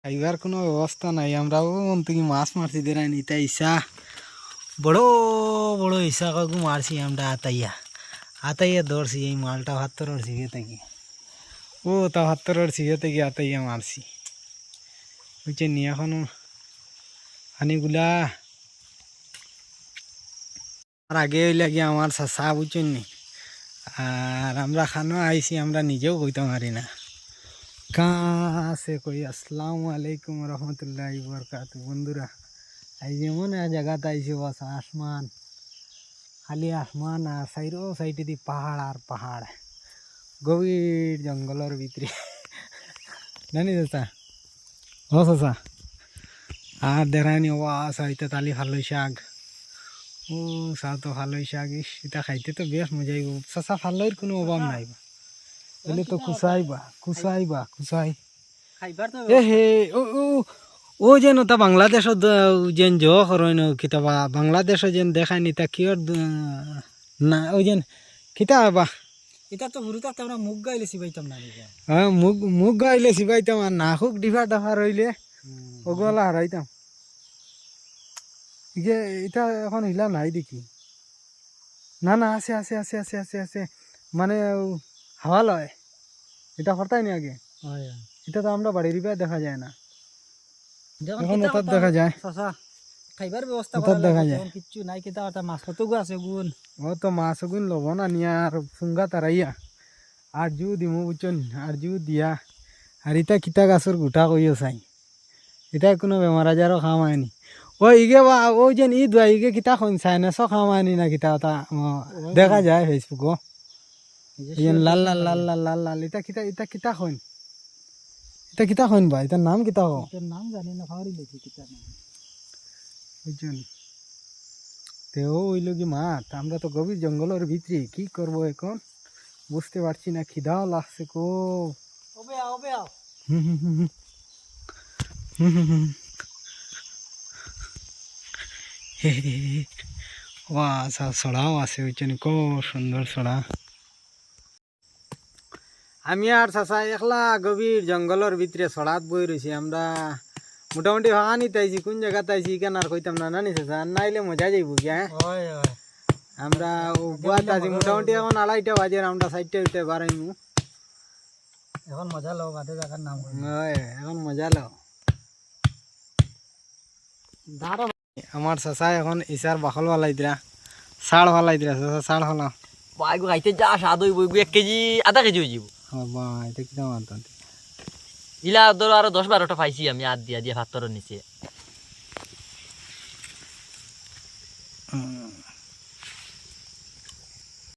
খাইবার কোনো ব্যবস্থা নাই। আমরাও থেকে মাছ মারছি দেরাই নিতে ইসা বড় বড় ইসা কাকু মারছি আমরা আতাইয়া ধরছি। এই মালটা হাত্তর সিগে থেকে ও তা হাত্তর সিগে থেকে আতাইয়া মারছি বুঝছেন নি। এখনো হানিগুলা আর আগে হইলে গিয়ে আমার চাষা বুঝছেন নি। আর আমরা খানো আইছি, আমরা নিজেও কইতে পারি না। কাছে কই আসসালামু আলাইকুম রহমতুল্লাহি বরকাতু। বন্ধুরা এই যেমন জায়গাতে আইছি বাস আসমান, খালি আসমান আর সাইডে দি পাহাড় আর পাহাড়, গভীর জঙ্গলের ভিতরে জানি চাচা ও চাচা। আর দেখায়নি ওয়াস হইতে তালি ভালোই শাক, ও চা তো ভালোই শাক, এটা খাইতে তো বেশ মজা আইব চাচা। ভালোর কোনো অভাব নাই বলে তো কুসাই এ হে ও যেন তা বাংলাদেশ যেন জ করেন কিতাবা বাংলাদেশও যেন দেখায়নি তা কিয়র না ওই যেন কিতা বা এটা তো হুরুতা আমরা মুগ গাইলে সিবাইতাম না। হ্যাঁ মুগ গাইলে সিবাইতাম আর না খুব ডিফা ডাফা রইলে ওগুলা হারাইতাম। ইয়ে এটা এখন হিলা নাই দেখি। না না আছে আছে আছে আছে আছে আছে মানে হাওয়া লয় এটা হরতাই নি আগে। এটা তো আমরা বাড়ির দেখা যায় না, এখন ওটার দেখা যায়। খাইবার ব্যবস্থা দেখা যায় কিচ্ছু নাই। কিতা একটা মাছ কতগু আছে গুণ, ও তো মাছ গুণ লবণ আনিয়া আর ফুঙ্গা তারাইয়া আর জু দিমু বুঝছেন। আর জু দিয়া আর ইটা কিতা গাছের গোটা কইও চাই, এটা কোনো বেমার আজারও খাওয়ায়নি। ও ইগে বা ওই যেন ই দুয়া ইগে কিতা খন চাই না সব খাওয়ায়নি না কিতা ওটা দেখা যায় ফেসবুক। লাল লাল লাল লাল লাল লাল এটা কিতা এটা কিতা খন এটা কিতা খন বা এটার নাম কিতা হো নাম জানি না খাওয়ারি লেছি কিতা নাম বুঝছেন। তেও হইল কি মাঠ, আমরা তো গভীর জঙ্গলের ভিতরে কি করবো এখন বুঝতে পারছি না। খিদাও লাগছে কো ছড়াও আছে বুঝছেন, খুব সুন্দর ছড়া। আমি আর চাচা একলা গভীর জঙ্গলের ভিতরে ছড়াত বই রয়েছি। আমরা মোটামুটি হানি তাইছি, কোন জায়গাতে আইছি কেন আর কইতাম না নানি চাচা, নাইলে মজা যাইব গিয়া। আমরা বুয়াত আছি মোটামুটি এখন 2:30 বাজে, আমরা 4টা উঠে বাড়াইমু। এখন মজা লও বাদে জায়গার নাম এখন মজা লও। আমার চাচা এখন ইসার বাখল ফালাই দিলা, ছাড় ফালাই দিলা চাচা, ছাড় ফালাও। বাইগু খাইতে যা স্বাদ হইব 1 কেজি আধা কেজি হয়ে যাব। বাবা এটা কি দাম আনতে ইলা ধরো আরো 10-12টা পাইছি আমি আদ দিয়া দিয়া ভাতর নিচে।